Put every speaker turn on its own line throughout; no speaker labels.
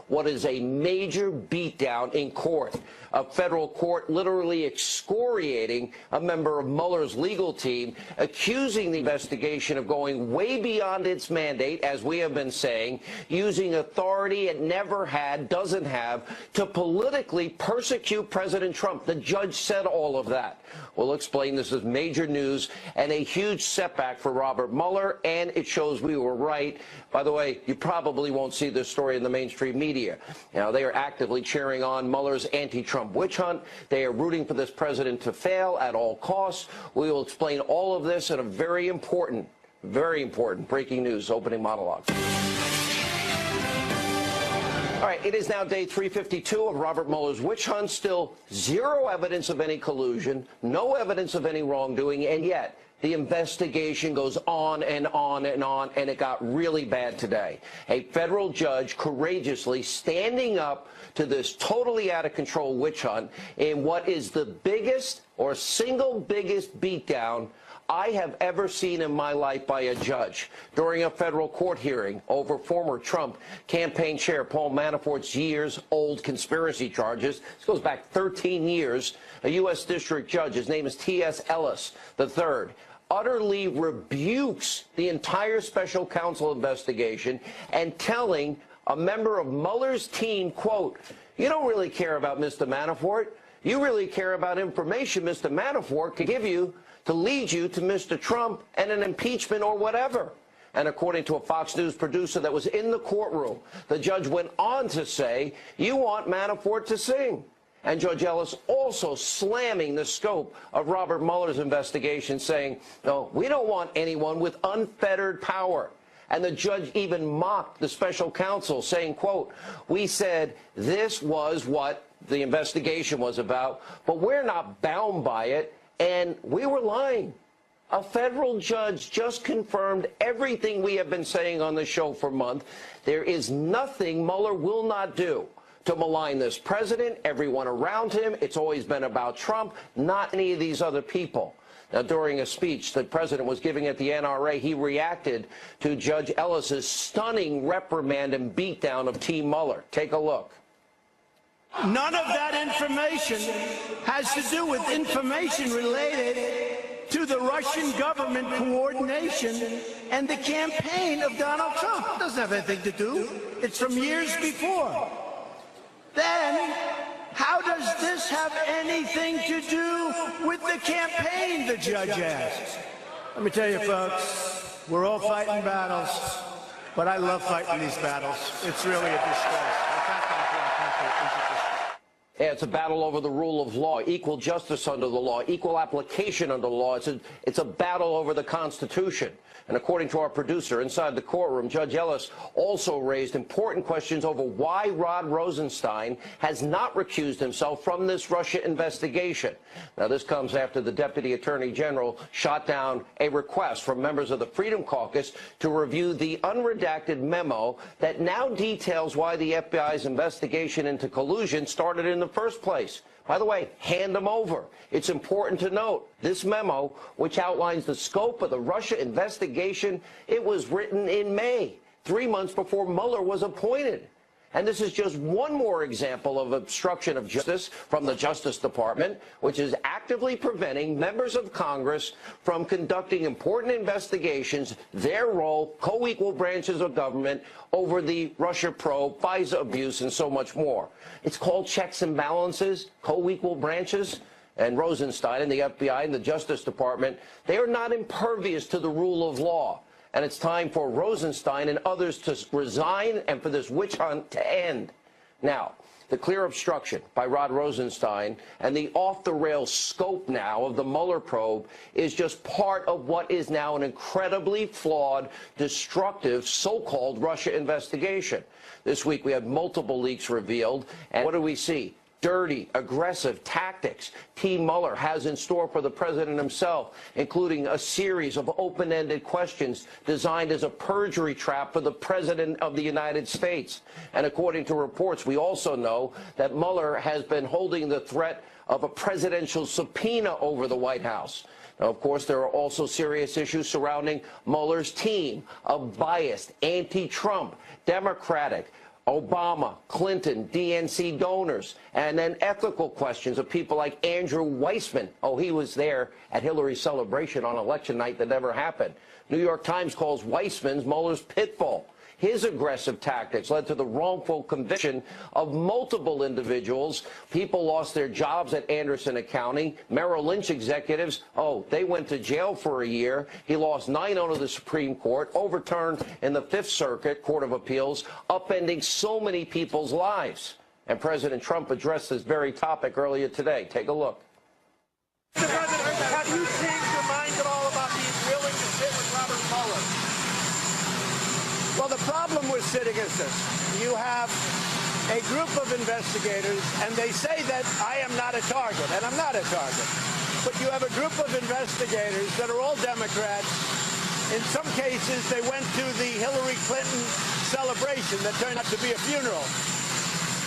what is a major beatdown in court. A federal court literally excoriating a member of Mueller's legal team, accusing the investigation of going way beyond its mandate, as we have been saying, using authority it never had, doesn't have, to politically persecute President Trump. The judge said all of that. We'll explain this is major news and a huge setback for Robert Mueller, and it shows we were right. By the way, you probably won't see this story in the mainstream media. Now, they are actively cheering on Mueller's anti-Trump witch hunt. They are rooting for this president to fail at all costs. We will explain all of this in a very important breaking news opening monologue. All right, it is now day 352 of Robert Mueller's witch hunt. Still zero evidence of any collusion, no evidence of any wrongdoing, and yet the investigation goes on and on and on, and it got really bad today. A federal judge courageously standing up to this totally out of control witch hunt in what is the biggest or single biggest beatdown I have ever seen in my life by a judge during a federal court hearing over former Trump campaign chair Paul Manafort's years-old conspiracy charges. This goes back 13 years. A U.S. district judge, his name is T.S. Ellis III, utterly rebukes the entire special counsel investigation and telling a member of Mueller's team, quote, "You don't really care about Mr. Manafort. You really care about information Mr. Manafort can give you to lead you to Mr. Trump and an impeachment or whatever." And according to a Fox News producer that was in the courtroom, the judge went on to say, "You want Manafort to sing." And Judge Ellis also slamming the scope of Robert Mueller's investigation, saying, "No, we don't want anyone with unfettered power." And the judge even mocked the special counsel, saying, quote, "We said this was what the investigation was about, but we're not bound by it, and we were lying." A federal judge just confirmed everything we have been saying on the show for months. There is nothing Mueller will not do to malign this president, everyone around him. It's always been about Trump, not any of these other people. Now, during a speech the president was giving at the NRA, he reacted to Judge Ellis's stunning reprimand and beatdown of Team Mueller. Take a look.
None of that information has to do with information related to the Russian government coordination and the campaign of Donald Trump. It doesn't have anything to do. It's from years before. Then, how does this have anything to do with the campaign, the judge asked? Let me tell you, folks, we're all fighting battles, but I love fighting these battles. It's really a disgrace.
Yeah, it's a battle over the rule of law, equal justice under the law, equal application under the law. It's a battle over the Constitution. And according to our producer inside the courtroom, Judge Ellis also raised important questions over why Rod Rosenstein has not recused himself from this Russia investigation. Now, this comes after the Deputy Attorney General shot down a request from members of the Freedom Caucus to review the unredacted memo that now details why the FBI's investigation into collusion started in the first place. By the way, hand them over. It's important to note, this memo, which outlines the scope of the Russia investigation, it was written in May, 3 months before Mueller was appointed. And this is just one more example of obstruction of justice from the Justice Department, which is actively preventing members of Congress from conducting important investigations, their role, co-equal branches of government, over the Russia probe, FISA abuse, and so much more. It's called checks and balances, co-equal branches. And Rosenstein and the FBI and the Justice Department, they are not impervious to the rule of law. And it's time for Rosenstein and others to resign and for this witch hunt to end. Now, the clear obstruction by Rod Rosenstein and the off-the-rails scope now of the Mueller probe is just part of what is now an incredibly flawed, destructive, so-called Russia investigation. This week we had multiple leaks revealed, and what do we see? Dirty, aggressive tactics Team Mueller has in store for the president himself, including a series of open-ended questions designed as a perjury trap for the president of the United States. And according to reports, we also know that Mueller has been holding the threat of a presidential subpoena over the White House. Now, of course, there are also serious issues surrounding Mueller's team of biased, anti-Trump, Democratic, Obama, Clinton, DNC donors, and then ethical questions of people like Andrew Weissman. Oh, he was there at Hillary's celebration on election night that never happened. New York Times calls Weissman's Mueller's pitfall. His aggressive tactics led to the wrongful conviction of multiple individuals. People lost their jobs at Anderson Accounting. Merrill Lynch executives, they went to jail for a year. He lost 9 under the Supreme Court, overturned in the Fifth Circuit Court of Appeals, upending so many people's lives. And President Trump addressed this very topic earlier today. Take a look.
Mr. President, have you changed your mind at all about being willing to sit with Robert Mueller?
Well, the problem with sitting is this. You have a group of investigators, and they say that I am not a target, and I'm not a target. But you have a group of investigators that are all Democrats. In some cases, they went to the Hillary Clinton celebration that turned out to be a funeral.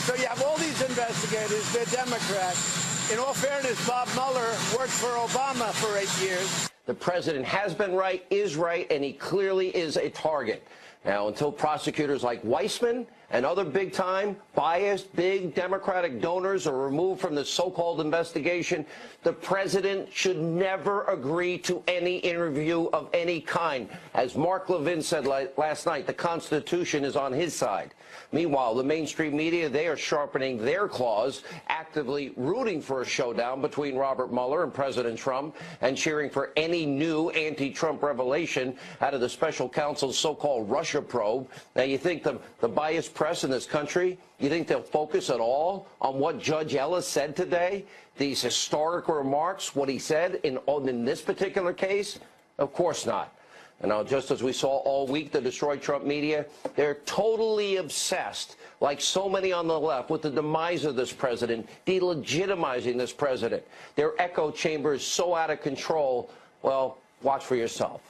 So you have all these investigators, they're Democrats. In all fairness, Bob Mueller worked for Obama for 8 years.
The president has been right, is right, and he clearly is a target. Now, until prosecutors like Weissman and other big-time, biased, big Democratic donors are removed from the so-called investigation, the president should never agree to any interview of any kind. As Mark Levin said last night, the Constitution is on his side. Meanwhile, the mainstream media, they are sharpening their claws, actively rooting for a showdown between Robert Mueller and President Trump, and cheering for any new anti-Trump revelation out of the special counsel's so-called Russia probe. Now, you think the biased press in this country, you think they'll focus at all on what Judge Ellis said today? These historic remarks, what he said in this particular case? Of course not. And now, just as we saw all week, the destroyed Trump media, they're totally obsessed, like so many on the left, with the demise of this president, delegitimizing this president. Their echo chamber is so out of control. Well, watch for yourself.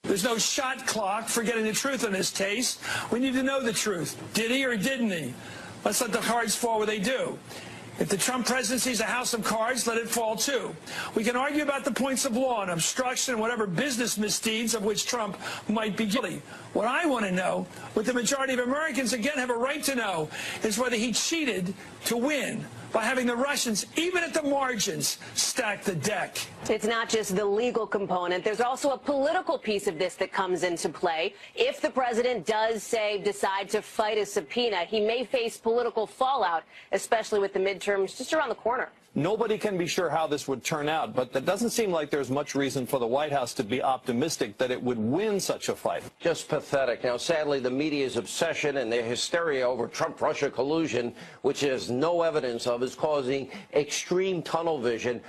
There's no shot clock for getting the truth in this case. We need to know the truth. Did he or didn't he? Let's let the cards fall where they do. If the Trump presidency is a house of cards, let it fall too. We can argue about the points of law and obstruction and whatever business misdeeds of which Trump might be guilty. What I want to know, what the majority of Americans, again, have a right to know, is whether he cheated to win by having the Russians, even at the margins, stack the deck.
It's not just the legal component. There's also a political piece of this that comes into play. If the president does, decide to fight a subpoena, he may face political fallout, especially with the midterms just around the corner.
Nobody can be sure how this would turn out, but it doesn't seem like there's much reason for the White House to be optimistic that it would win such a fight.
Just pathetic. Now, sadly, the media's obsession and their hysteria over Trump-Russia collusion, which there's no evidence of, is causing extreme tunnel vision,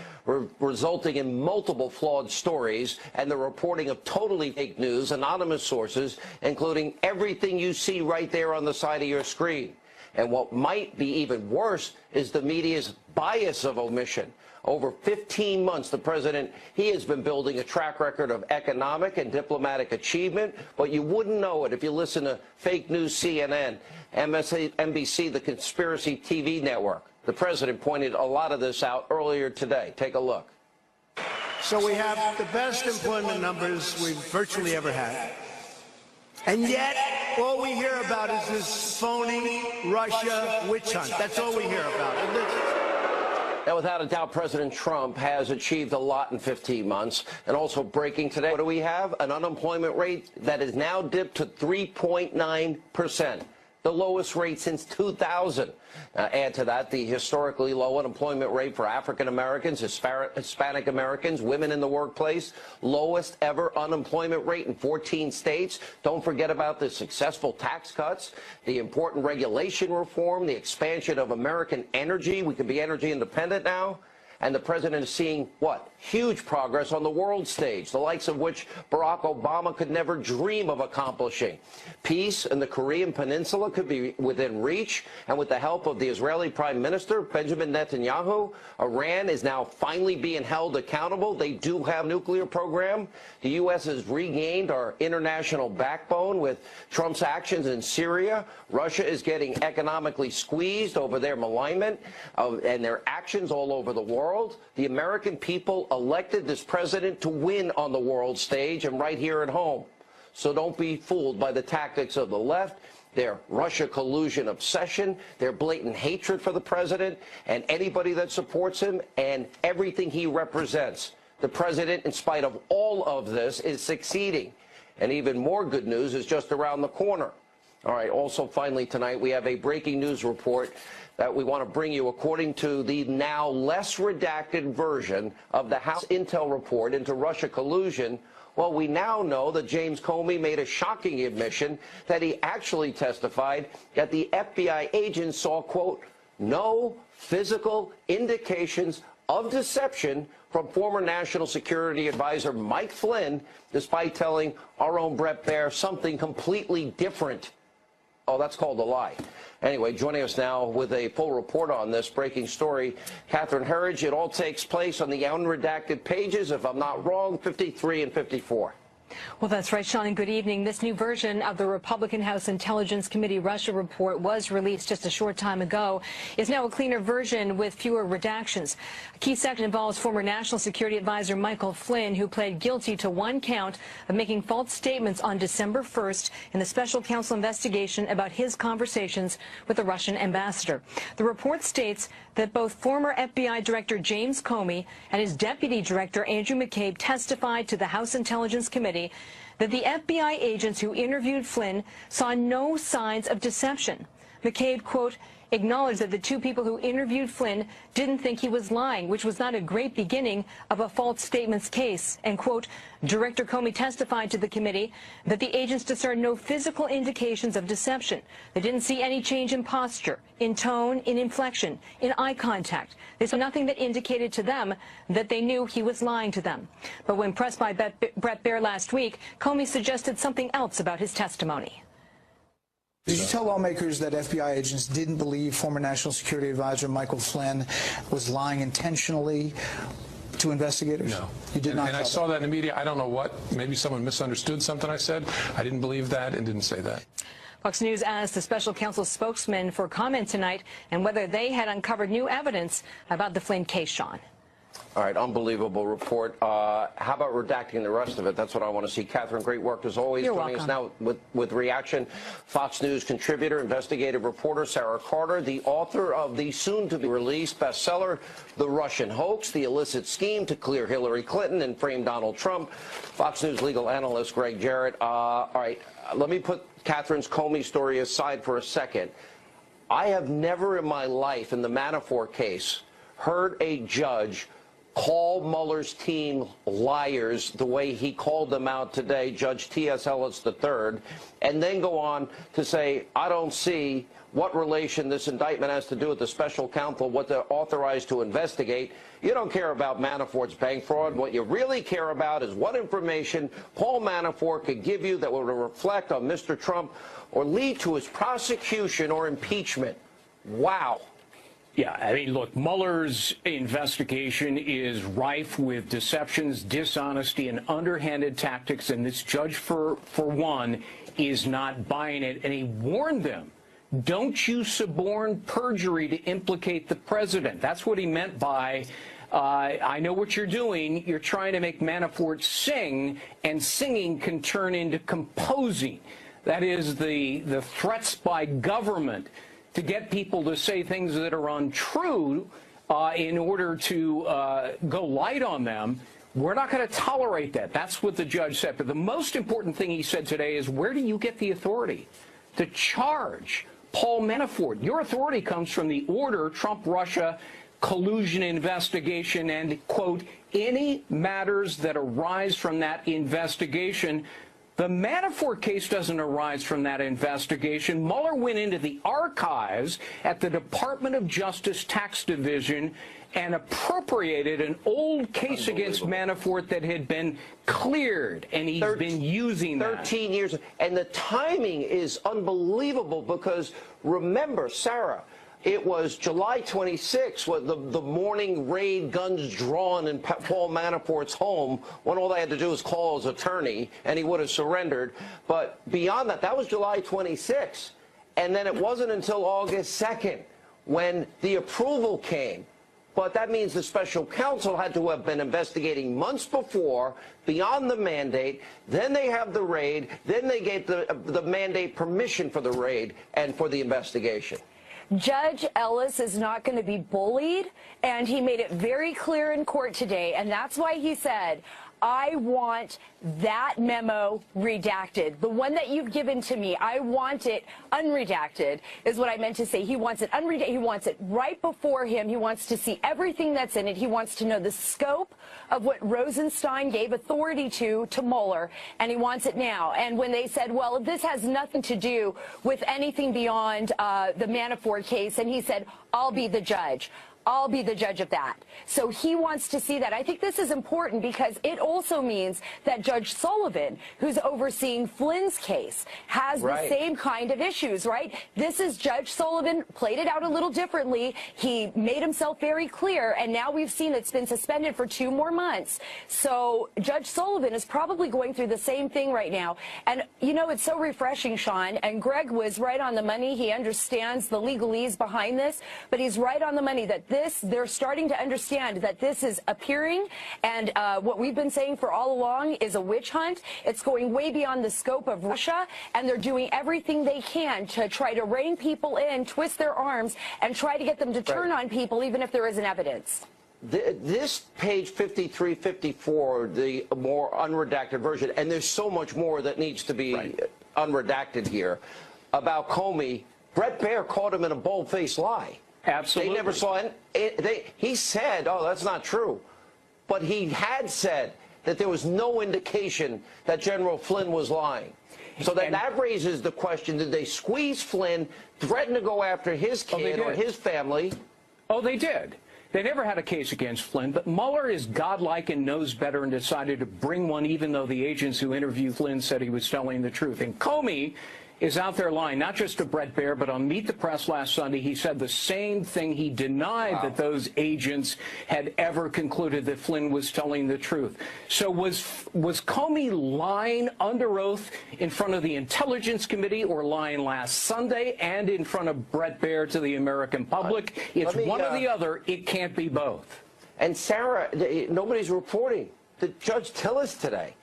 resulting in multiple flawed stories and the reporting of totally fake news, anonymous sources, including everything you see right there on the side of your screen. And what might be even worse is the media's bias of omission. Over 15 months, the president, he has been building a track record of economic and diplomatic achievement, but you wouldn't know it if you listen to fake news CNN, MSNBC, the conspiracy TV network. The president pointed a lot of this out earlier today. Take a look.
So we have the best employment numbers we've virtually ever had. And yet, all we hear about is this phony Russia witch hunt. That's all we hear about.
Now, without a doubt, President Trump has achieved a lot in 15 months. And also breaking today, what do we have? An unemployment rate that is now dipped to 3.9%. The lowest rate since 2000. Add to that the historically low unemployment rate for African Americans, Hispanic Americans, women in the workplace, lowest ever unemployment rate in 14 states. Don't forget about the successful tax cuts, the important regulation reform, the expansion of American energy. We can be energy independent now. And the president is seeing, what? Huge progress on the world stage, the likes of which Barack Obama could never dream of accomplishing. Peace in the Korean Peninsula could be within reach, and with the help of the Israeli Prime Minister, Benjamin Netanyahu, Iran is now finally being held accountable. They do have a nuclear program. The U.S. has regained our international backbone with Trump's actions in Syria. Russia is getting economically squeezed over their malignment and their actions all over the world. The American people elected this president to win on the world stage and right here at home. So don't be fooled by the tactics of the left. their Russia collusion obsession, their blatant hatred for the president and anybody that supports him and everything he represents. The president, in spite of all of this, is succeeding. And even more good news is just around the corner. All right, also finally tonight, we have a breaking news report that we want to bring you according to the now less redacted version of the House Intel report into Russia collusion. Well, we now know that James Comey made a shocking admission that he actually testified that the FBI agents saw, quote, no physical indications of deception from former National Security Advisor Mike Flynn, despite telling our own Brett Baer something completely different. Oh, that's called a lie. Anyway, joining us now with a full report on this breaking story, Catherine Herridge. It all takes place on the unredacted pages, if I'm not wrong, 53 and 54.
Well, that's right, Sean, and good evening. This new version of the Republican House Intelligence Committee Russia report was released just a short time ago. It's now a cleaner version with fewer redactions. A key section involves former National Security Advisor Michael Flynn, who pled guilty to one count of making false statements on December 1st in the special counsel investigation about his conversations with the Russian ambassador. The report states that both former FBI Director James Comey and his Deputy Director Andrew McCabe testified to the House Intelligence Committee that the FBI agents who interviewed Flynn saw no signs of deception. McCabe, quote, acknowledged that the two people who interviewed Flynn didn't think he was lying, which was not a great beginning of a false statements case. And, quote, Director Comey testified to the committee that the agents discerned no physical indications of deception. They didn't see any change in posture, in tone, in inflection, in eye contact. They saw nothing that indicated to them that they knew he was lying to them. But when pressed by Brett Baer last week, Comey suggested something else about his testimony.
Did you tell lawmakers that FBI agents didn't believe former National Security Advisor Michael Flynn was lying intentionally to investigators?
No.
You did not.
And I saw that in the media. I don't know what. Maybe someone misunderstood something I said. I didn't believe that and didn't say that.
Fox News asked the special counsel's spokesman for comment tonight and whether they had uncovered new evidence about the Flynn case, Sean.
All right, unbelievable report. How about redacting the rest of it? That's what I want to see. Catherine, great work as always.
You're
Joining
welcome.
us now with reaction, Fox News contributor, investigative reporter Sarah Carter, the author of the soon-to-be-released bestseller, The Russian Hoax, the illicit scheme to clear Hillary Clinton and frame Donald Trump, Fox News legal analyst Greg Jarrett. All right, let me put Catherine's Comey story aside for a second. I have never in my life, in the Manafort case, heard a judge call Mueller's team liars the way he called them out today, Judge T.S. Ellis III, and then go on to say, I don't see what relation this indictment has to do with the special counsel, what they're authorized to investigate. You don't care about Manafort's bank fraud. What you really care about is what information Paul Manafort could give you that would reflect on Mr. Trump or lead to his prosecution or impeachment. Wow.
Yeah, I mean, look, Mueller's investigation is rife with deceptions, dishonesty, and underhanded tactics, and this judge, for one, is not buying it, and he warned them, don't you suborn perjury to implicate the president. That's what he meant by, I know what you're doing. You're trying to make Manafort sing, and singing can turn into composing. That is the threats by government to get people to say things that are untrue in order to go light on them. We're not going to tolerate that. That's what the judge said. But the most important thing he said today is, where do you get the authority to charge Paul Manafort? Your authority comes from the order, Trump-Russia collusion investigation, and, quote, any matters that arise from that investigation. The Manafort case doesn't arise from that investigation. Mueller went into the archives at the Department of Justice Tax Division and appropriated an old case against Manafort that had been cleared, and he's been using that.
13 years. And the timing is unbelievable because, remember, Sarah, it was July 26th, the morning raid, guns drawn in Paul Manafort's home, when all they had to do was call his attorney, and he would have surrendered. But beyond that, that was July 26th. And then it wasn't until August 2nd when the approval came But that means the special counsel had to have been investigating months before, beyond the mandate. Then they have the raid. Then they gave the mandate permission for the raid and for the investigation.
Judge Ellis is not going to be bullied, and he made it very clear in court today, and that's why he said, I want that memo redacted. The one that you've given to me, I want it unredacted, is what I meant to say. He wants it unredacted. He wants it right before him. He wants to see everything that's in it. He wants to know the scope of what Rosenstein gave authority to Mueller, and he wants it now. And when they said, well, this has nothing to do with anything beyond the Manafort case, and he said, I'll be the judge. I'll be the judge of that. So he wants to see that. I think this is important because it also means that Judge Sullivan, who's overseeing Flynn's case, has the same kind of issues, right? This is Judge Sullivan, played it out a little differently. He made himself very clear, and now we've seen it's been suspended for 2 more months. So Judge Sullivan is probably going through the same thing right now. And, you know, it's so refreshing, Sean, and Greg was right on the money. He understands the legalese behind this, but he's right on the money that they're starting to understand that this is appearing, and what we've been saying for all along is a witch hunt. It's going way beyond the scope of Russia, and they're doing everything they can to try to rein people in, twist their arms, and try to get them to turn on people even if there isn't evidence.
This page 53, 54, the more unredacted version, and there's so much more that needs to be unredacted here, about Comey. Brett Baer caught him in a bold-faced lie.
Absolutely.
They never saw it. He said, oh, that's not true. But he had said that there was no indication that General Flynn was lying. So that raises the question, did they squeeze Flynn, threaten to go after his kid or his family?
Oh, they did. They never had a case against Flynn, but Mueller is godlike and knows better and decided to bring one even though the agents who interviewed Flynn said he was telling the truth. And Comey is out there lying, not just to Brett Baer, but on Meet the Press last Sunday, he said the same thing. He denied that those agents had ever concluded that Flynn was telling the truth. So was Comey lying under oath in front of the Intelligence Committee, or lying last Sunday and in front of Brett Baer to the American public? It's one or the other. It can't be both.
And Sarah, nobody's reporting. The Judge Tillis today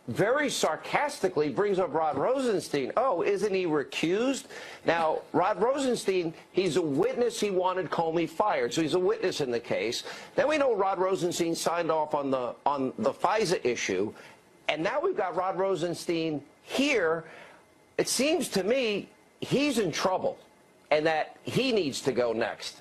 very sarcastically brings up Rod Rosenstein. Oh, isn't he recused? Now, Rod Rosenstein, he's a witness. He wanted Comey fired, so he's a witness in the case. Then we know Rod Rosenstein signed off on the FISA issue, and now we've got Rod Rosenstein here. It seems to me he's in trouble, and that he needs to go next.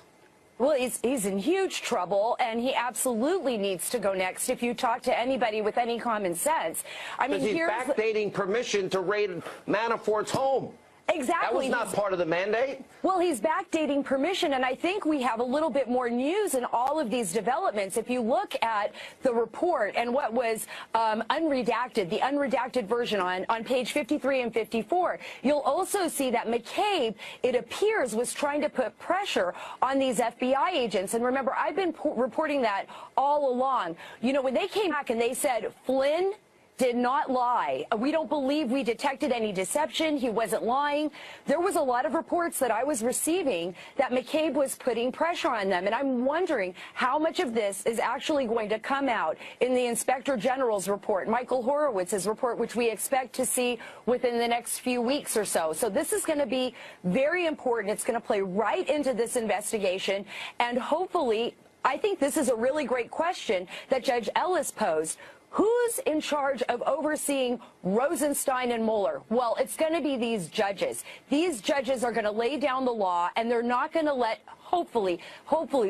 Well, he's in huge trouble, and he absolutely needs to go next if you talk to anybody with any common sense. I mean,
he's backdating permission to raid Manafort's home.
Exactly.
That was not part of the mandate?
Well, he's backdating permission, and I think we have a little bit more news in all of these developments. If you look at the report and what was unredacted, the unredacted version on page 53 and 54, you'll also see that McCabe, it appears, was trying to put pressure on these FBI agents. And remember, I've been reporting that all along. You know, when they came back and they said, Flynn did not lie. We don't believe we detected any deception. He wasn't lying. There was a lot of reports that I was receiving that McCabe was putting pressure on them. And I'm wondering how much of this is actually going to come out in the Inspector General's report, Michael Horowitz's report, which we expect to see within the next few weeks or so. So this is going to be very important. It's going to play right into this investigation. And hopefully, I think this is a really great question that Judge Ellis posed. Who's in charge of overseeing Rosenstein and Mueller? Well, it's going to be these judges. These judges are going to lay down the law, and they're not going to let, hopefully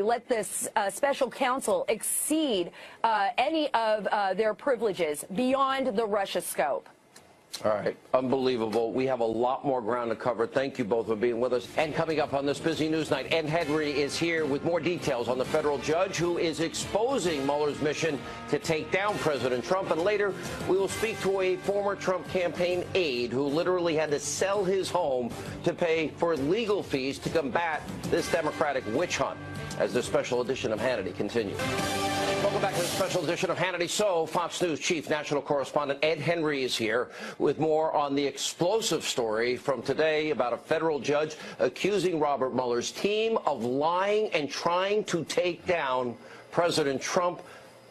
let this special counsel exceed any of their privileges beyond the Russia scope.
All right. Unbelievable. We have a lot more ground to cover. Thank you both for being with us. And coming up on this busy news night, Ed Henry is here with more details on the federal judge who is exposing Mueller's mission to take down President Trump. And later, we will speak to a former Trump campaign aide who literally had to sell his home to pay for legal fees to combat this Democratic witch hunt as this special edition of Hannity continues. Welcome back to the special edition of Hannity. So, Fox News chief national correspondent Ed Henry is here with more on the explosive story from today about a federal judge accusing Robert Mueller's team of lying and trying to take down President Trump.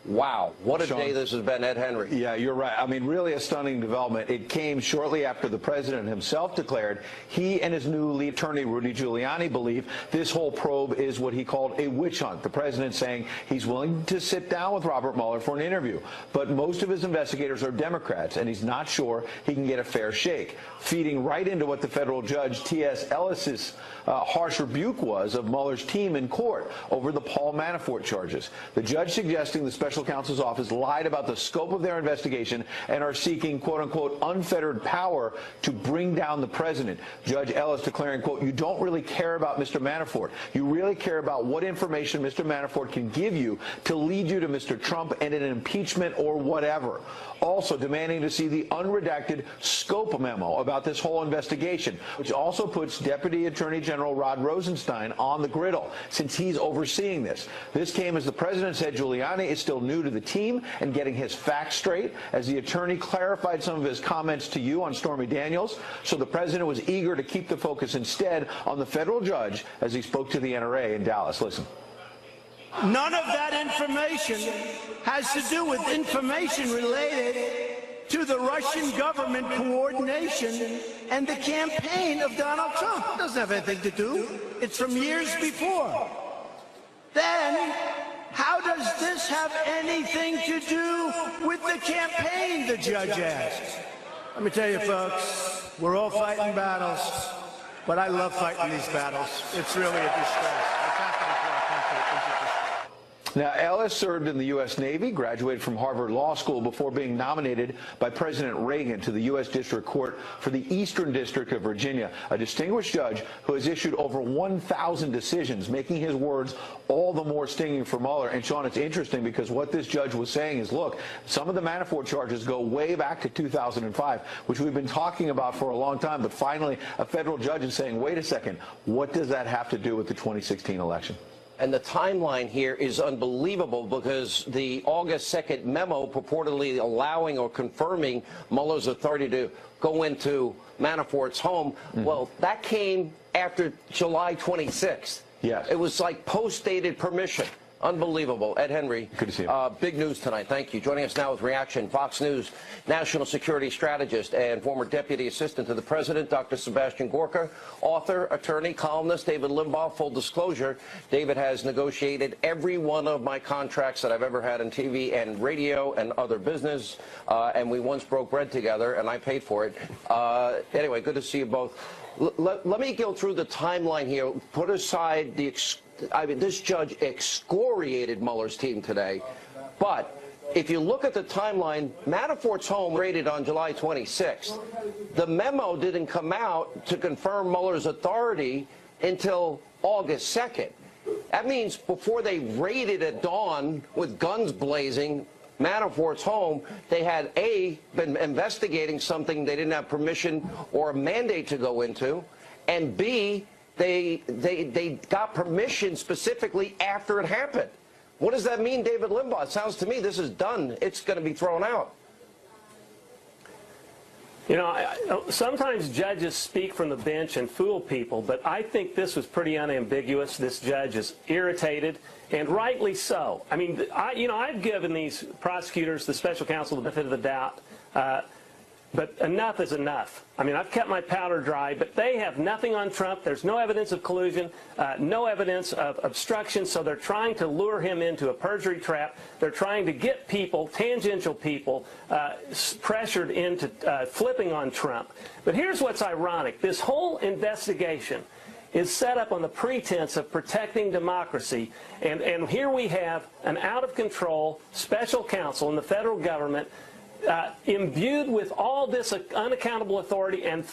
Wow, what a day this has been, Ed Henry.
Yeah, you're right. I mean, really a stunning development. It came shortly after the president himself declared he and his new lead attorney, Rudy Giuliani, believe this whole probe is what he called a witch hunt. The president saying he's willing to sit down with Robert Mueller for an interview. But most of his investigators are Democrats, and he's not sure he can get a fair shake, feeding right into what the federal judge T.S. Ellis's harsh rebuke was of Mueller's team in court over the Paul Manafort charges. The judge suggesting the special counsel's office lied about the scope of their investigation and are seeking, quote-unquote, unfettered power to bring down the president. Judge Ellis declaring, quote, you don't really care about Mr. Manafort. You really care about what information Mr. Manafort can give you to lead you to Mr. Trump and an impeachment or whatever. Also demanding to see the unredacted scope memo about this whole investigation, which also puts Deputy Attorney General Rod Rosenstein on the griddle, since he's overseeing this. This came as the president said Giuliani is still new to the team and getting his facts straight, as the attorney clarified some of his comments to you on Stormy Daniels. So the president was eager to keep the focus instead on the federal judge as he spoke to the NRA in Dallas. Listen.
None of that information has to do with information related to the Russian government coordination and the campaign of Donald Trump. It doesn't have anything to do. It's from years before. Then, how does this have anything to do with the campaign, the judge asked? Let me tell you, folks, we're all fighting battles, but I love fighting these battles. It's really a distress. What's happening to our country is a distress.
Now, Ellis served in the U.S. Navy, graduated from Harvard Law School before being nominated by President Reagan to the U.S. District Court for the Eastern District of Virginia, a distinguished judge who has issued over 1,000 decisions, making his words all the more stinging for Mueller. And, Sean, it's interesting because what this judge was saying is, look, some of the Manafort charges go way back to 2005, which we've been talking about for a long time, but finally a federal judge is saying, wait a second, what does that have to do with the 2016 election?
And the timeline here is unbelievable because the August 2nd memo purportedly allowing or confirming Mueller's authority to go into Manafort's home, well, that came after July 26th.
Yes.
It was like post-dated permission. Unbelievable. Ed Henry.
Good to see you.
Big news tonight. Thank you. Joining us now with reaction, Fox News national security strategist and former deputy assistant to the president, Dr. Sebastian Gorka, author, attorney, columnist, David Limbaugh. Full disclosure, David has negotiated every one of my contracts that I've ever had in TV and radio and other business, and we once broke bread together, and I paid for it. Anyway, good to see you both. Let me go through the timeline here. Put aside the this judge excoriated Mueller's team today, but if you look at the timeline, Manafort's home raided on July 26th. The memo didn't come out to confirm Mueller's authority until August 2nd. That means before they raided at dawn with guns blazing Manafort's home, they had A, been investigating something they didn't have permission or a mandate to go into, and B, they got permission specifically after it happened. What does that mean, David Limbaugh? It sounds to me this is done. It's going to be thrown out.
You know, sometimes judges speak from the bench and fool people, but I think this was pretty unambiguous. This judge is irritated, and rightly so. I mean, I've given these prosecutors, the special counsel, the benefit of the doubt, but enough is enough. I mean, I've kept my powder dry, but they have nothing on Trump. There's no evidence of collusion, no evidence of obstruction, so they're trying to lure him into a perjury trap. They're trying to get people, tangential people, pressured into flipping on Trump. But here's what's ironic. This whole investigation is set up on the pretense of protecting democracy, and here we have an out-of-control special counsel in the federal government imbued with all this unaccountable authority and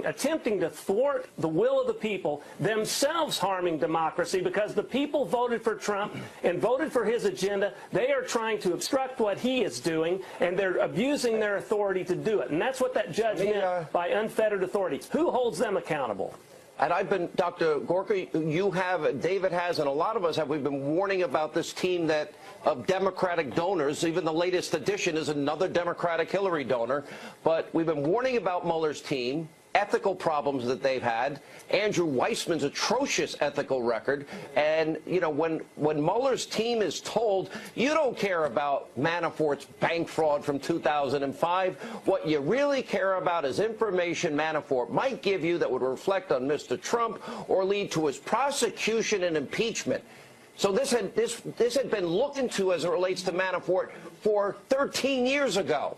attempting to thwart the will of the people, themselves harming democracy because the people voted for Trump and voted for his agenda. They are trying to obstruct what he is doing, and they're abusing their authority to do it. And that's what that judge meant by unfettered authority. Who holds them accountable?
And I've been, Dr. Gorka, you have, David has, and a lot of us have, we've been warning about this team that of Democratic donors. Even the latest addition is another Democratic Hillary donor. But we've been warning about Mueller's team, ethical problems that they've had, Andrew Weissman's atrocious ethical record. And, you know, when Mueller's team is told, you don't care about Manafort's bank fraud from 2005, what you really care about is information Manafort might give you that would reflect on Mr. Trump or lead to his prosecution and impeachment. So this had been looked into as it relates to Manafort for 13 years ago.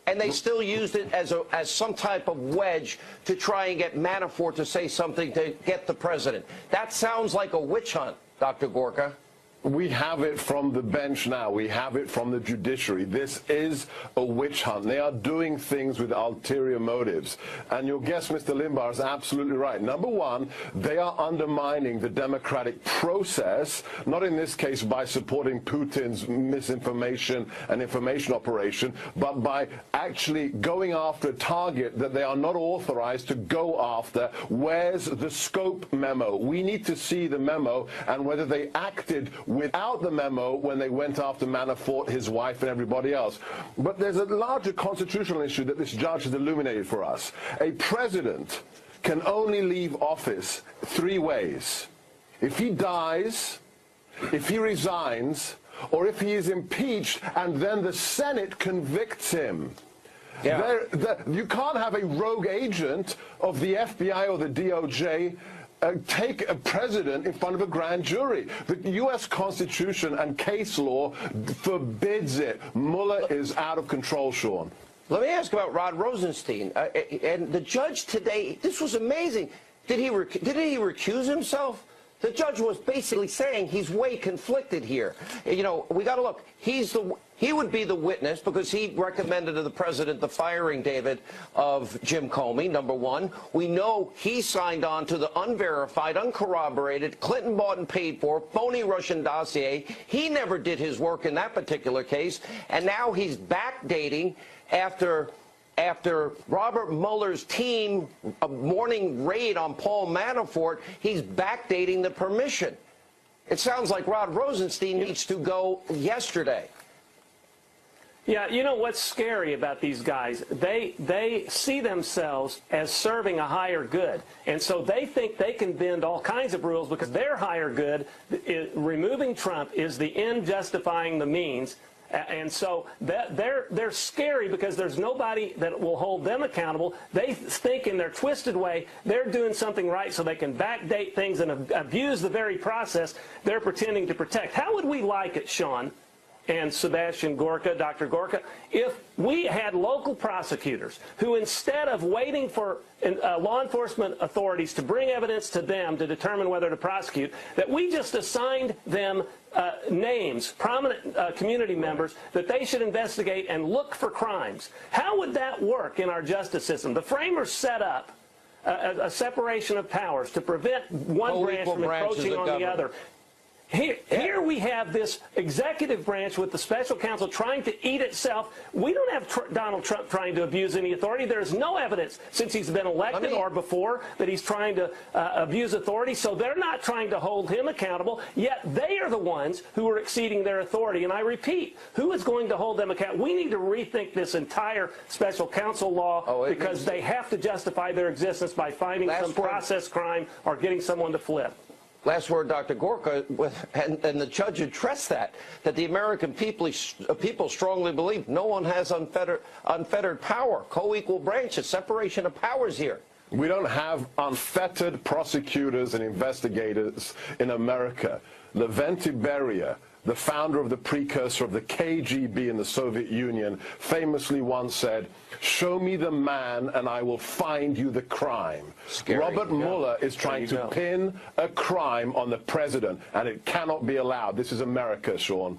And they still used it as some type of wedge to try and get Manafort to say something to get the president. That sounds like a witch hunt, Dr. Gorka.
We have it from the bench now. We have it from the judiciary. This is a witch hunt. They are doing things with ulterior motives. And your guest, Mr. Limbaugh, is absolutely right. Number one, they are undermining the democratic process, not in this case by supporting Putin's misinformation and information operation, but by actually going after a target that they are not authorized to go after. Where's the scope memo? We need to see the memo and whether they acted without the memo when they went after Manafort, his wife, and everybody else. But there's a larger constitutional issue that this judge has illuminated for us. A president can only leave office three ways: if he dies, if he resigns, or if he is impeached and then the Senate convicts him. Yeah. You can't have a rogue agent of the FBI or the DOJ take a president in front of a grand jury. The U.S. Constitution and case law forbids it. Mueller is out of control, Sean.
Let me ask about Rod Rosenstein. And the judge today, this was amazing. Did he recuse himself? The judge was basically saying he's way conflicted here. You know, we got to look. He would be the witness because he recommended to the president the firing, David, of Jim Comey, number one. We know he signed on to the unverified, uncorroborated, Clinton bought and paid for, phony Russian dossier. He never did his work in that particular case. And now he's backdating after Robert Mueller's team, a morning raid on Paul Manafort, he's backdating the permission. It sounds like Rod Rosenstein needs to go yesterday.
Yeah, you know what's scary about these guys? They see themselves as serving a higher good. And so they think they can bend all kinds of rules because their higher good, removing Trump, is the end justifying the means. And so they're scary because there's nobody that will hold them accountable. They think in their twisted way they're doing something right so they can backdate things and abuse the very process they're pretending to protect. How would we like it, Sean and Sebastian Gorka, Dr. Gorka, if we had local prosecutors who, instead of waiting for law enforcement authorities to bring evidence to them to determine whether to prosecute, that we just assigned them names, prominent community members, that they should investigate and look for crimes? How would that work in our justice system? The framers set up a separation of powers to prevent one branch from encroaching on the other. Here we have this executive branch with the special counsel trying to eat itself. We don't have Donald Trump trying to abuse any authority. There's no evidence since he's been elected or before that he's trying to abuse authority. So they're not trying to hold him accountable, yet they are the ones who are exceeding their authority. And I repeat, who is going to hold them accountable? We need to rethink this entire special counsel law because they have to justify their existence by finding some process crime or getting someone to flip.
Last word, Dr. Gorka, and the judge addressed that the American people strongly believe no one has unfettered power, co-equal branches, separation of powers here.
We don't have unfettered prosecutors and investigators in America. Lavrenti Beria, the founder of the precursor of the KGB in the Soviet Union, famously once said, "Show me the man and I will find you the crime." Scary. Robert Mueller is trying to pin a crime on the president, and it cannot be allowed. This is America, Sean.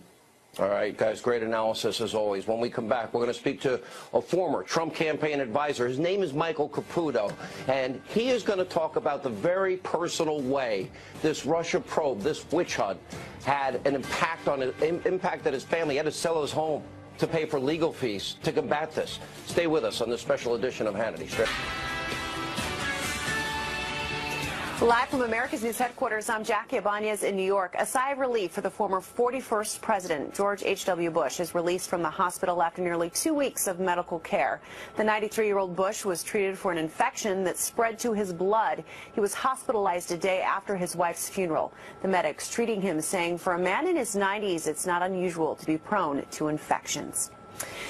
All right, guys, great analysis as always. When we come back, we're going to speak to a former Trump campaign advisor. His name is Michael Caputo, and he is going to talk about the very personal way this Russia probe, this witch hunt, had an impact on impacted his family. He had to sell his home to pay for legal fees to combat this. Stay with us on this special edition of Hannity.
Live from America's News headquarters, I'm Jackie Ibanez in New York. A sigh of relief for the former 41st president, George H.W. Bush, is released from the hospital after nearly 2 weeks of medical care. The 93-year-old Bush was treated for an infection that spread to his blood. He was hospitalized a day after his wife's funeral. The medics treating him saying for a man in his 90s, it's not unusual to be prone to infections.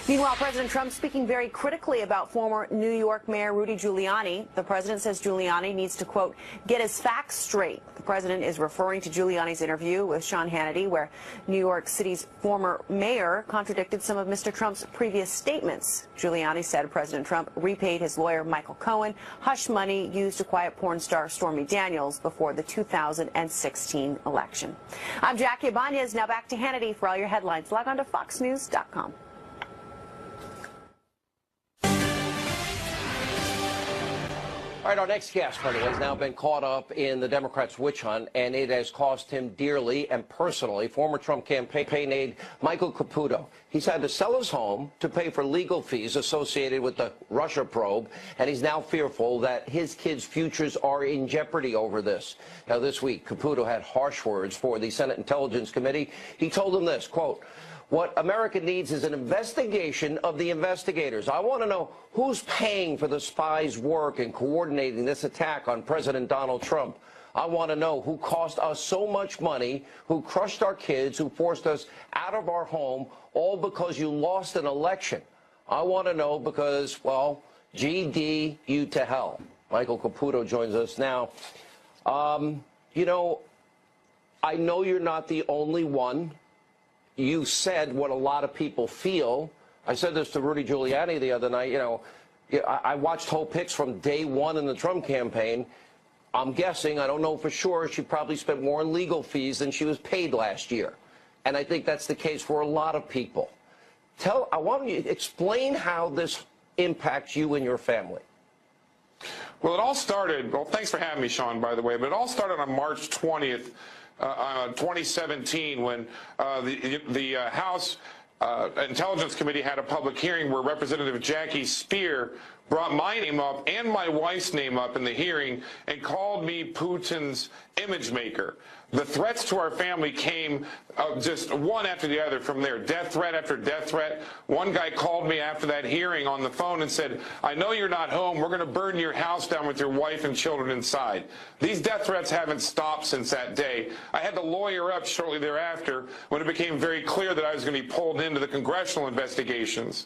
Meanwhile, President Trump speaking very critically about former New York Mayor Rudy Giuliani. The president says Giuliani needs to, quote, get his facts straight. The president is referring to Giuliani's interview with Sean Hannity, where New York City's former mayor contradicted some of Mr. Trump's previous statements. Giuliani said President Trump repaid his lawyer Michael Cohen hush money used to quiet porn star Stormy Daniels before the 2016 election. I'm Jackie Ibanez. Now back to Hannity for all your headlines. Log on to foxnews.com.
All right, our next guest, by the way, has now been caught up in the Democrats' witch hunt, and it has cost him dearly and personally. Former Trump campaign aide Michael Caputo. He's had to sell his home to pay for legal fees associated with the Russia probe, and he's now fearful that his kids' futures are in jeopardy over this. Now, this week, Caputo had harsh words for the Senate Intelligence Committee. He told them this, quote, what America needs is an investigation of the investigators. I want to know who's paying for the spies' work in coordinating this attack on President Donald Trump. I want to know who cost us so much money, who crushed our kids, who forced us out of our home, all because you lost an election. I want to know because, well, GD you to hell. Michael Caputo joins us now. You know, I know you're not the only one. You said what a lot of people feel. I said this to Rudy Giuliani the other night. You know, I watched whole picks from day one in the Trump campaign. I'm guessing, I don't know for sure, she probably spent more in legal fees than she was paid last year. And I think that's the case for a lot of people. I want you to explain how this impacts you and your family.
Well, it all started, well, thanks for having me, Sean, by the way, but it all started on March 20th. 2017, when the House Intelligence Committee had a public hearing where Representative Jackie Speer brought my name up and my wife's name up in the hearing and called me Putin's image maker. The threats to our family came just one after the other from there, death threat after death threat. One guy called me after that hearing on the phone and said, I know you're not home. We're going to burn your house down with your wife and children inside. These death threats haven't stopped since that day. I had to lawyer up shortly thereafter when it became very clear that I was going to be pulled into the congressional investigations.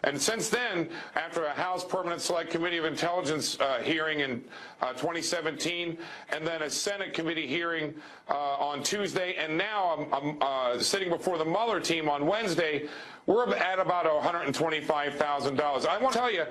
And since then, after a House Permanent Select Committee of Intelligence hearing in 2017, and then a Senate committee hearing on Tuesday, and now I'm sitting before the Mueller team on Wednesday, we're at about $125,000. I want to tell you,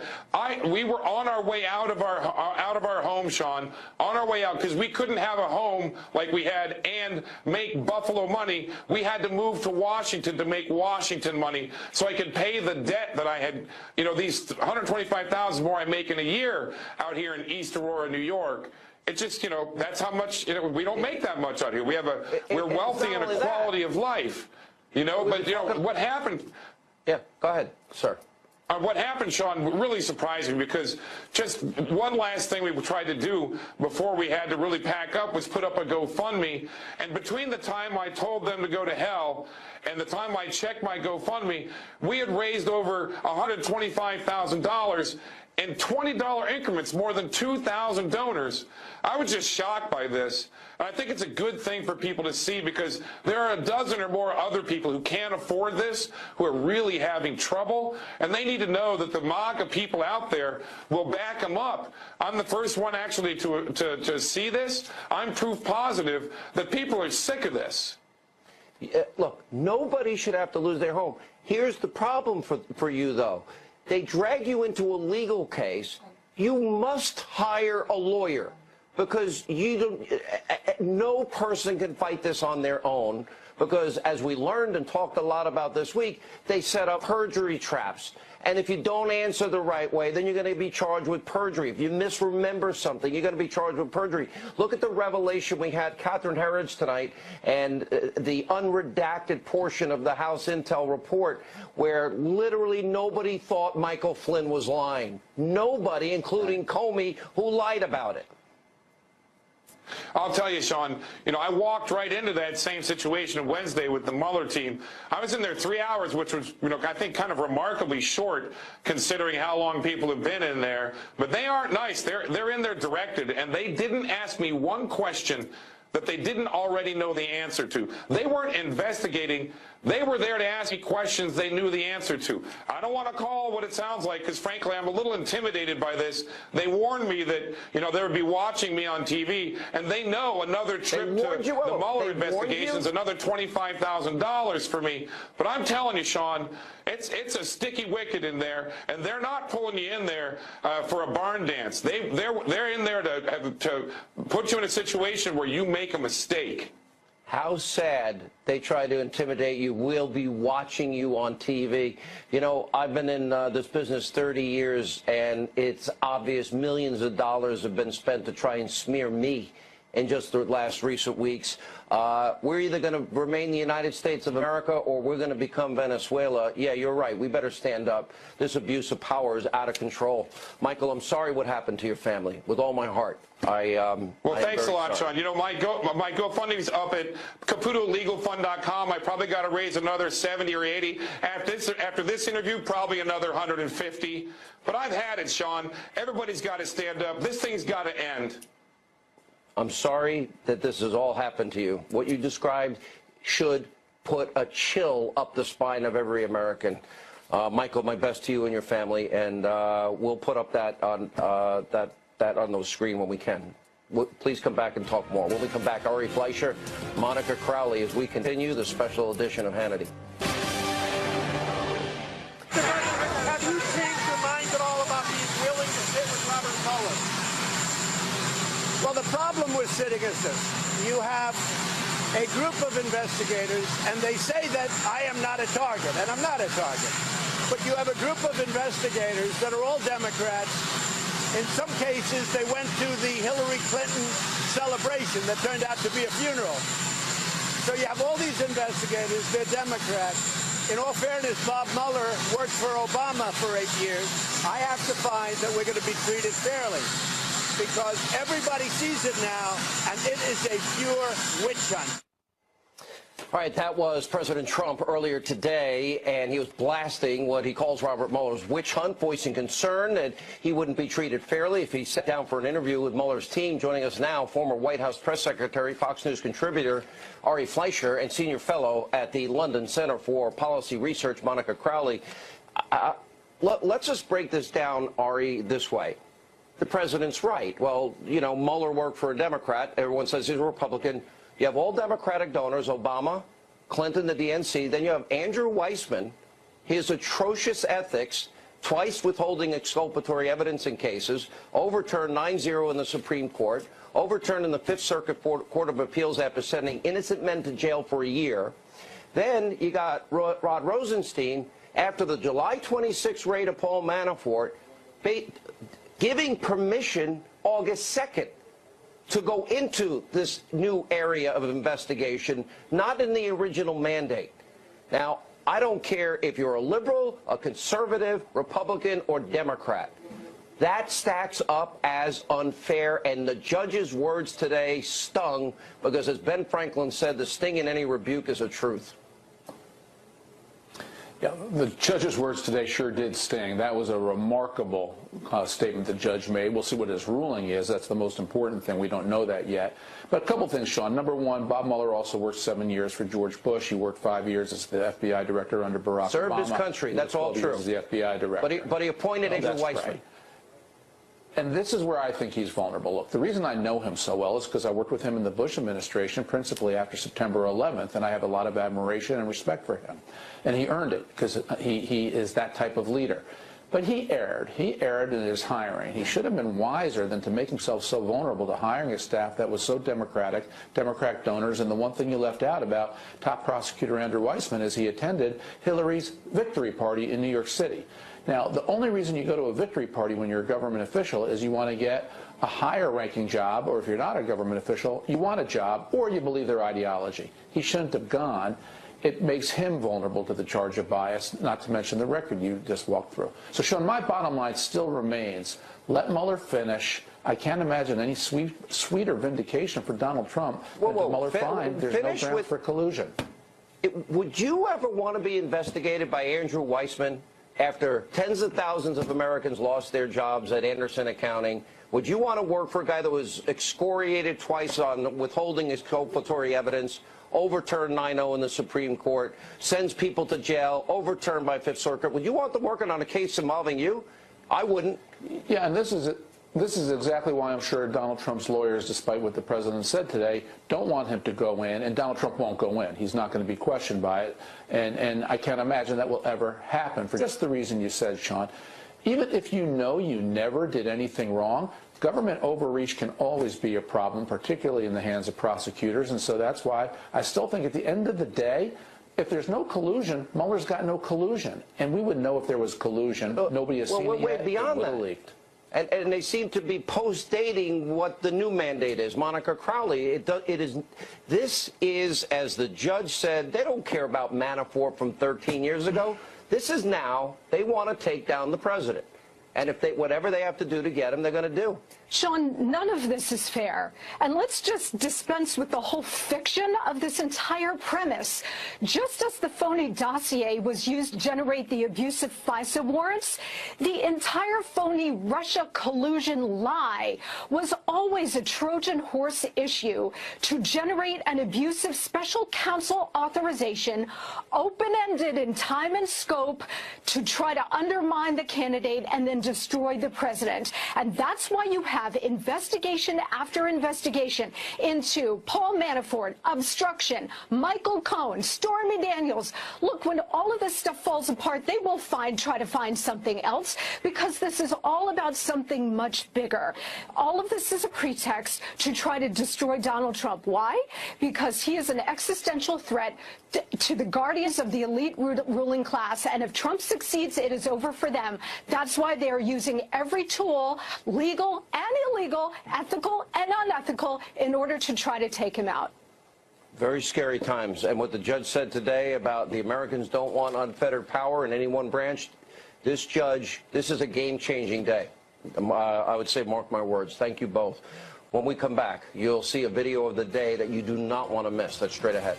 we were on our way out of our home, Sean, on our way out, because we couldn't have a home like we had and make Buffalo money. We had to move to Washington to make Washington money so I could pay the debt that I had. You know, these $125,000 more I make in a year out here in East Aurora, New York. It's just, you know, that's how much, you know, we don't make that much out here. We have we're wealthy in a quality of life. You know, but, you know, what happened...
Yeah, go ahead, sir.
What happened, Sean, really surprised me, because just one last thing we tried to do before we had to really pack up was put up a GoFundMe. And between the time I told them to go to hell and the time I checked my GoFundMe, we had raised over $125,000 in $20 increments, more than 2,000 donors. I was just shocked by this. And I think it's a good thing for people to see, because there are a dozen or more other people who can't afford this, who are really having trouble, and they need to know that the MAGA people out there will back them up. I'm the first one actually to see this. I'm proof positive that people are sick of this.
Look, nobody should have to lose their home. Here's the problem for you, though. They drag you into a legal case. You must hire a lawyer, because no person can fight this on their own, because as we learned and talked a lot about this week, they set up perjury traps. And if you don't answer the right way, then you're going to be charged with perjury. If you misremember something, you're going to be charged with perjury. Look at the revelation we had, Catherine Herridge tonight, and the unredacted portion of the House Intel report, where literally nobody thought Michael Flynn was lying. Nobody, including Comey, who lied about it.
I'll tell you, Sean, I walked right into that same situation Wednesday with the Mueller team. I was in there 3 hours, which was, I think kind of remarkably short considering how long people have been in there. But they aren't nice. They're in there directed, and they didn't ask me one question that they didn't already know the answer to. They weren't investigating. They were there to ask me questions they knew the answer to. I don't want to call what it sounds like because, frankly, I'm a little intimidated by this. They warned me that, they would be watching me on TV, and they know another trip to the Mueller investigation is another $25,000 for me. But I'm telling you, Sean, it's a sticky wicket in there, and they're not pulling you in there for a barn dance. They're in there to put you in a situation where you make a mistake.
How sad they try to intimidate you. We'll be watching you on TV. I've been in this business 30 years, and it's obvious millions of dollars have been spent to try and smear me in just the last recent weeks. We're either going to remain the United States of America or we're going to become Venezuela. Yeah, you're right. We better stand up. This abuse of power is out of control. Michael, I'm sorry what happened to your family, with all my heart.
Well, thanks a lot, Sean. My GoFundMe's up at CaputoLegalFund.com. I probably got to raise another 70 or 80. After this interview, probably another 150. But I've had it, Sean. Everybody's got to stand up. This thing's got to end.
I'm sorry that this has all happened to you. What you described should put a chill up the spine of every American. Michael, my best to you and your family, and we'll put up that on the screen when we can. Please come back and talk more. When we come back, Ari Fleischer, Monica Crowley, as we continue the special edition of Hannity.
Have you changed your mind at all about being willing to sit with Robert Mueller?
Well, the problem with sitting is this. You have a group of investigators, and they say that I am not a target, and I'm not a target. But you have a group of investigators that are all Democrats. In some cases, they went to the Hillary Clinton celebration that turned out to be a funeral. So you have all these investigators, they're Democrats. In all fairness, Bob Mueller worked for Obama for 8 years. I have to find that we're going to be treated fairly, because everybody sees it now, and it is a pure witch hunt.
All right, that was President Trump earlier today, and he was blasting what he calls Robert Mueller's witch hunt, voicing concern that he wouldn't be treated fairly if he sat down for an interview with Mueller's team. Joining us now, former White House press secretary, Fox News contributor Ari Fleischer, and senior fellow at the London Center for Policy Research, Monica Crowley. Let's just break this down, Ari, this way. The president's right. Well, Mueller worked for a Democrat. Everyone says he's a Republican. You have all Democratic donors, Obama, Clinton, the DNC. Then you have Andrew Weissman, his atrocious ethics, twice withholding exculpatory evidence in cases, overturned 9-0 in the Supreme Court, overturned in the Fifth Circuit Court of Appeals after sending innocent men to jail for a year. Then you got Rod Rosenstein, after the July 26 raid of Paul Manafort, giving permission August 2nd. To go into this new area of investigation, not in the original mandate. Now, I don't care if you're a liberal, a conservative, Republican, or Democrat. That stacks up as unfair, and the judge's words today stung because, as Ben Franklin said, the sting in any rebuke is a truth.
Yeah, the judge's words today sure did sting. That was a remarkable statement the judge made. We'll see what his ruling is. That's the most important thing. We don't know that yet. But a couple things, Sean. Number one, Bob Mueller also worked 7 years for George Bush. He worked 5 years as the FBI director under Barack Obama.
Served his country. That's all true.
As the FBI director.
But he appointed Andrew Weissman.
Right. And this is where I think he's vulnerable. Look, the reason I know him so well is because I worked with him in the Bush administration, principally after September 11th, and I have a lot of admiration and respect for him. And he earned it because he is that type of leader. But he erred. He erred in his hiring. He should have been wiser than to make himself so vulnerable to hiring a staff that was so Democratic donors. And the one thing you left out about top prosecutor Andrew Weissman is he attended Hillary's victory party in New York City. Now, the only reason you go to a victory party when you're a government official is you want to get a higher ranking job, or if you're not a government official, you want a job, or you believe their ideology. He shouldn't have gone. It makes him vulnerable to the charge of bias, not to mention the record you just walked through. So, Sean, my bottom line still remains, let Mueller finish. I can't imagine any sweeter vindication for Donald Trump than the Mueller find there's no grounds for collusion.
Would you ever want to be investigated by Andrew Weissman after tens of thousands of Americans lost their jobs at Anderson Accounting? Would you want to work for a guy that was excoriated twice on withholding exculpatory evidence, overturned 9-0 in the Supreme Court, sends people to jail, overturned by Fifth Circuit? Would you want them working on a case involving you? I wouldn't.
Yeah, and this is exactly why I'm sure Donald Trump's lawyers, despite what the president said today, don't want him to go in, and Donald Trump won't go in. He's not going to be questioned by it, and I can't imagine that will ever happen for just the reason you said, Sean. Even if you know you never did anything wrong, government overreach can always be a problem, particularly in the hands of prosecutors, and so that's why I still think at the end of the day, if there's no collusion, Mueller's got no collusion, and we would know if there was collusion. Nobody has seen it yet.
Beyond that.
Leaked.
And they seem to be post-dating what the new mandate is. Monica Crowley, this is, as the judge said, they don't care about Manafort from 13 years ago. This is now, they want to take down the president. And if whatever they have to do to get him, they're going to do.
Sean, none of this is fair. And let's just dispense with the whole fiction of this entire premise. Just as the phony dossier was used to generate the abusive FISA warrants, the entire phony Russia collusion lie was always a Trojan horse issue to generate an abusive special counsel authorization, open-ended in time and scope, to try to undermine the candidate and then destroy the president. And that's why you have investigation after investigation into Paul Manafort, obstruction, Michael Cohen, Stormy Daniels. Look, when all of this stuff falls apart, they will try to find something else, because this is all about something much bigger. All of this is a pretext to try to destroy Donald Trump. Why? Because he is an existential threat to the guardians of the elite ruling class, and if Trump succeeds, it is over for them. That's why they are using every tool, legal and illegal, ethical and unethical, in order to try to take him out.
Very scary times. And what the judge said today about the Americans don't want unfettered power in any one branch, this is a game-changing day. I would say, mark my words. Thank you both. When we come back, you'll see a video of the day that you do not want to miss. That's straight ahead.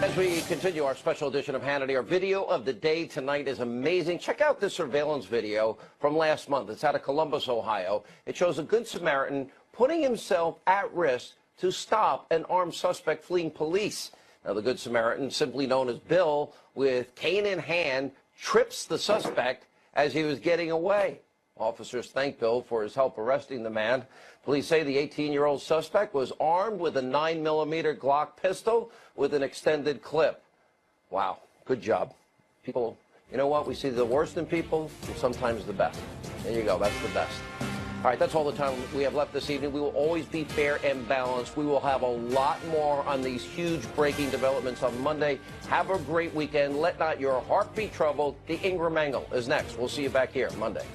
As we continue our special edition of Hannity, our video of the day tonight is amazing. Check out this surveillance video from last month. It's out of Columbus, Ohio. It shows a Good Samaritan putting himself at risk to stop an armed suspect fleeing police. Now, the Good Samaritan, simply known as Bill, with cane in hand, trips the suspect as he was getting away. Officers thank Bill for his help arresting the man. Police say the 18-year-old suspect was armed with a 9mm Glock pistol with an extended clip. Wow, good job. People, you know what? We see the worst in people and sometimes the best. There you go, that's the best. All right, that's all the time we have left this evening. We will always be fair and balanced. We will have a lot more on these huge breaking developments on Monday. Have a great weekend. Let not your heart be troubled. The Ingram Angle is next. We'll see you back here Monday.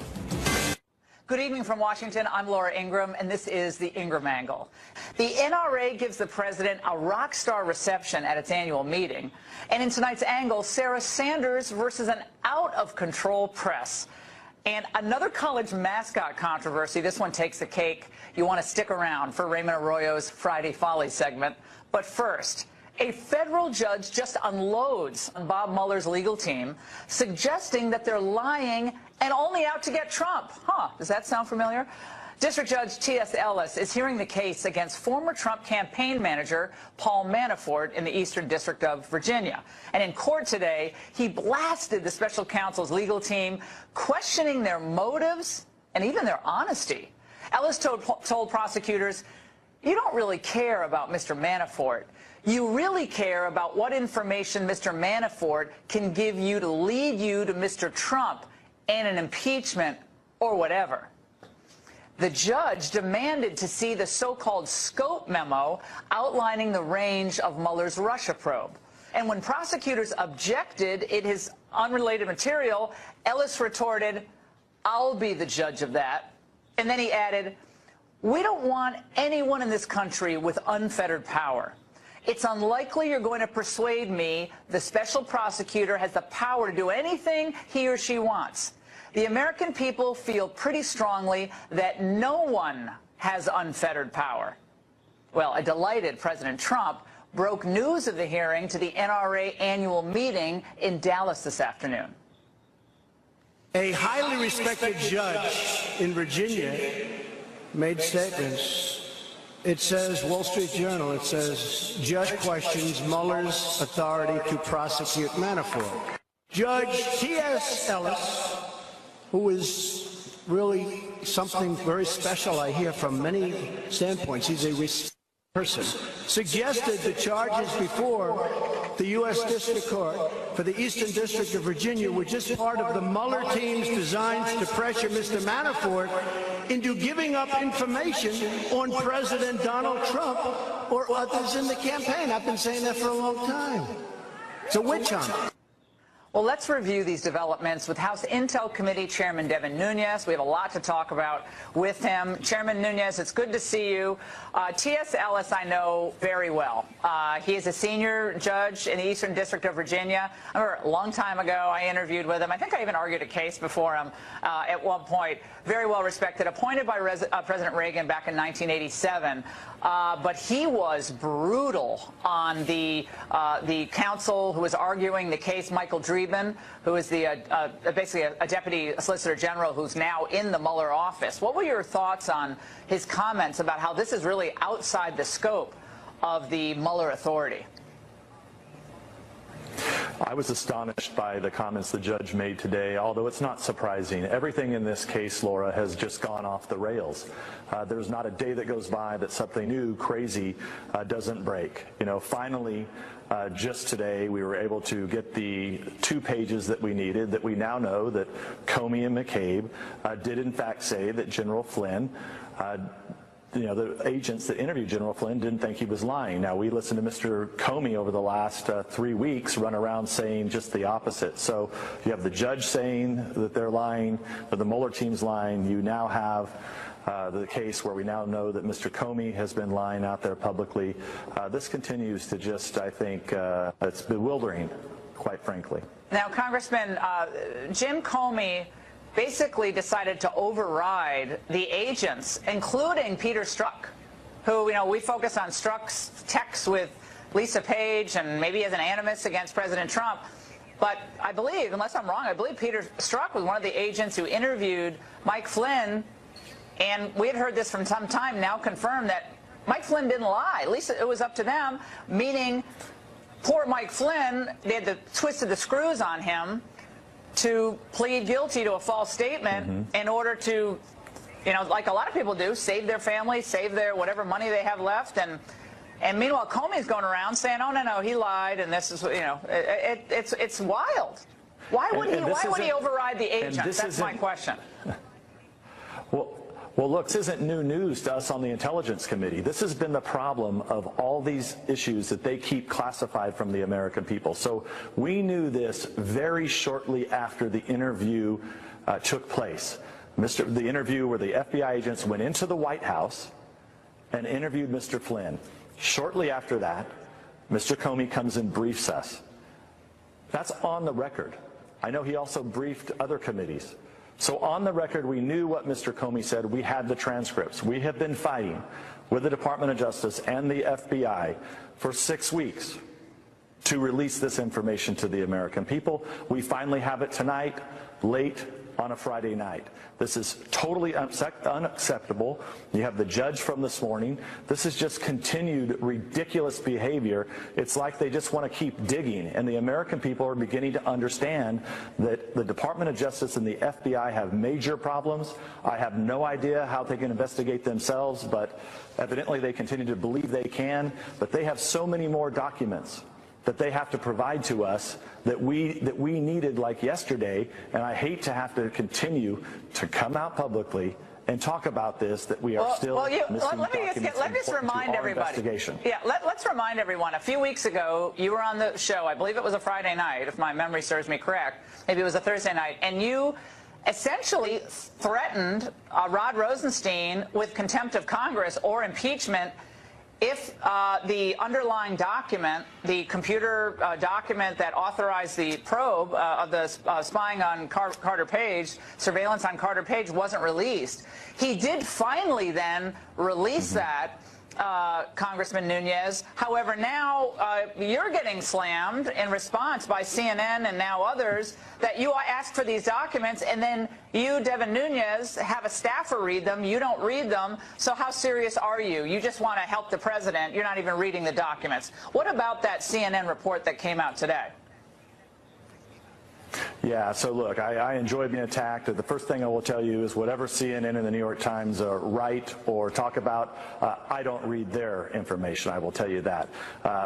Good evening from Washington. I'm Laura Ingram, and this is the Ingram Angle. The NRA gives the president a rock star reception at its annual meeting. And in tonight's angle, Sarah Sanders versus an out-of-control press. And another college mascot controversy. This one takes the cake. You want to stick around for Raymond Arroyo's Friday Folly segment. But first, a federal judge just unloads on Bob Mueller's legal team, suggesting that they're lying and only out to get Trump. Does that sound familiar? District Judge T.S. Ellis is hearing the case against former Trump campaign manager Paul Manafort in the Eastern District of Virginia. And in court today, he blasted the special counsel's legal team, questioning their motives and even their honesty. Ellis told prosecutors, "You don't really care about Mr. Manafort. You really care about what information Mr. Manafort can give you to lead you to Mr. Trump and an impeachment or whatever." The judge demanded to see the so-called scope memo outlining the range of Mueller's Russia probe. And when prosecutors objected it is unrelated material, Ellis retorted, "I'll be the judge of that." And then he added, "We don't want anyone in this country with unfettered power. It's unlikely you're going to persuade me the special prosecutor has the power to do anything he or she wants. the American people feel pretty strongly that no one has unfettered power. Well, a delighted President Trump broke news of the hearing to the NRA annual meeting in Dallas this afternoon.
A highly respected judge in Virginia made statements. It says, Wall Street Journal, it says, judge questions Mueller's authority to prosecute Manafort. Judge T.S. Ellis, who is really something very special, I hear from many standpoints. He's a respected person. Suggested the charges before the U.S. District Court for the Eastern District of Virginia were just part of the Mueller team's designs to pressure Mr. Manafort into giving up information on President Donald Trump or others in the campaign. I've been saying that for a long time. It's a witch hunt.
Well, let's review these developments with House Intel Committee Chairman Devin Nunes. We have a lot to talk about with him. Chairman Nunes, it's good to see you. T.S. Ellis I know very well. He is a senior judge in the Eastern District of Virginia. I remember a long time ago I interviewed with him. I think I even argued a case before him at one point. Very well respected, appointed by President Reagan back in 1987. But he was brutal on the counsel who was arguing the case, Michael Dreeben, who is basically a deputy solicitor general who's now in the Mueller office. What were your thoughts on his comments about how this is really outside the scope of the Mueller authority?
I was astonished by the comments the judge made today, although it's not surprising. Everything in this case, Laura, has just gone off the rails. There's not a day that goes by that something new, crazy, doesn't break. You know, finally, just today, we were able to get the 2 pages that we needed, that we now know that Comey and McCabe did in fact say that General Flynn the agents that interviewed General Flynn didn't think he was lying. Now, we listened to Mr. Comey over the last 3 weeks run around saying just the opposite. So you have the judge saying that they're lying, that the Mueller team's lying. You now have the case where we now know that Mr. Comey has been lying out there publicly. This continues to just, I think, it's bewildering, quite frankly.
Now, Congressman, Jim Comey basically decided to override the agents, including Peter Strzok, who, we focus on Strzok's texts with Lisa Page and maybe as an animus against President Trump. But I believe, unless I'm wrong, I believe Peter Strzok was one of the agents who interviewed Mike Flynn, and we had heard this from some time, now confirmed that Mike Flynn didn't lie. At least it was up to them, meaning poor Mike Flynn, they had twisted the screws on him to plead guilty to a false statement in order to, like a lot of people do, save their family, save their whatever money they have left. And meanwhile, Comey's going around saying, oh, no, he lied, and this is, it's wild. Why would he override the agents? That's my question.
Well, look, this isn't new news to us on the Intelligence Committee. This has been the problem of all these issues that they keep classified from the American people. So we knew this very shortly after the interview took place. The interview where the FBI agents went into the White House and interviewed Mr. Flynn. Shortly after that, Mr. Comey comes and briefs us. That's on the record. I know he also briefed other committees. So on the record, we knew what Mr. Comey said. We had the transcripts. We have been fighting with the Department of Justice and the FBI for 6 weeks to release this information to the American people. We finally have it tonight, late on a Friday night. This is totally unacceptable. You have the judge from this morning. This is just continued ridiculous behavior. It's like they just want to keep digging, and the American people are beginning to understand that the Department of Justice and the FBI have major problems. I have no idea how they can investigate themselves, but evidently they continue to believe they can. But they have so many more documents that they have to provide to us that we needed like yesterday, and I hate to have to continue to come out publicly and talk about this, that we are still missing documents.
Let me just remind everybody. Yeah, let's remind everyone. A few weeks ago, you were on the show. I believe it was a Friday night, if my memory serves me correct. Maybe it was a Thursday night, and you essentially threatened Rod Rosenstein with contempt of Congress or impeachment. if the underlying document, the computer document that authorized the probe of the spying on Carter Page, surveillance on Carter Page, wasn't released, he did finally then release that, Congressman Nunes. However, now you're getting slammed in response by CNN and now others that you ask for these documents and then you, Devin Nunes, have a staffer read them. You don't read them. So how serious are you? You just want to help the president. You're not even reading the documents. What about that CNN report that came out today?
Yeah, so look, I enjoy being attacked. The first thing I will tell you is whatever CNN and the New York Times write or talk about, I don't read their information, I will tell you that.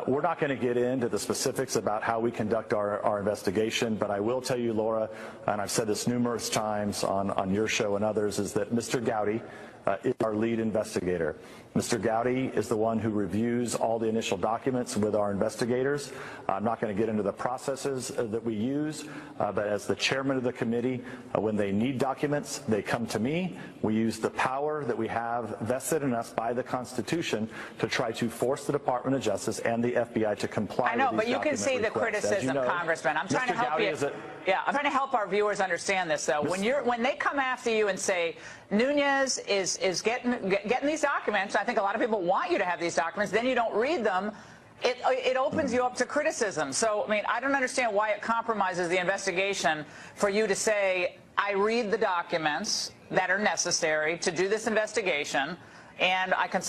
We're not going to get into the specifics about how we conduct our investigation, but I will tell you, Laura, and I've said this numerous times on your show and others, is that Mr. Gowdy is our lead investigator. Mr. Gowdy is the one who reviews all the initial documents with our investigators. I'm not going to get into the processes that we use, but as the chairman of the committee, when they need documents, they come to me. We use the power that we have vested in us by the Constitution to try to force the Department of Justice and the FBI to comply with these
but you can see the criticism, Congressman. I'm trying to help you. Yeah, I'm trying to help our viewers understand this, though. When they come after you and say Nunes is getting these documents, I think a lot of people want you to have these documents, then you don't read them, it opens you up to criticism. So, I mean, I don't understand why it compromises the investigation for you to say, I read the documents that are necessary to do this investigation, and I can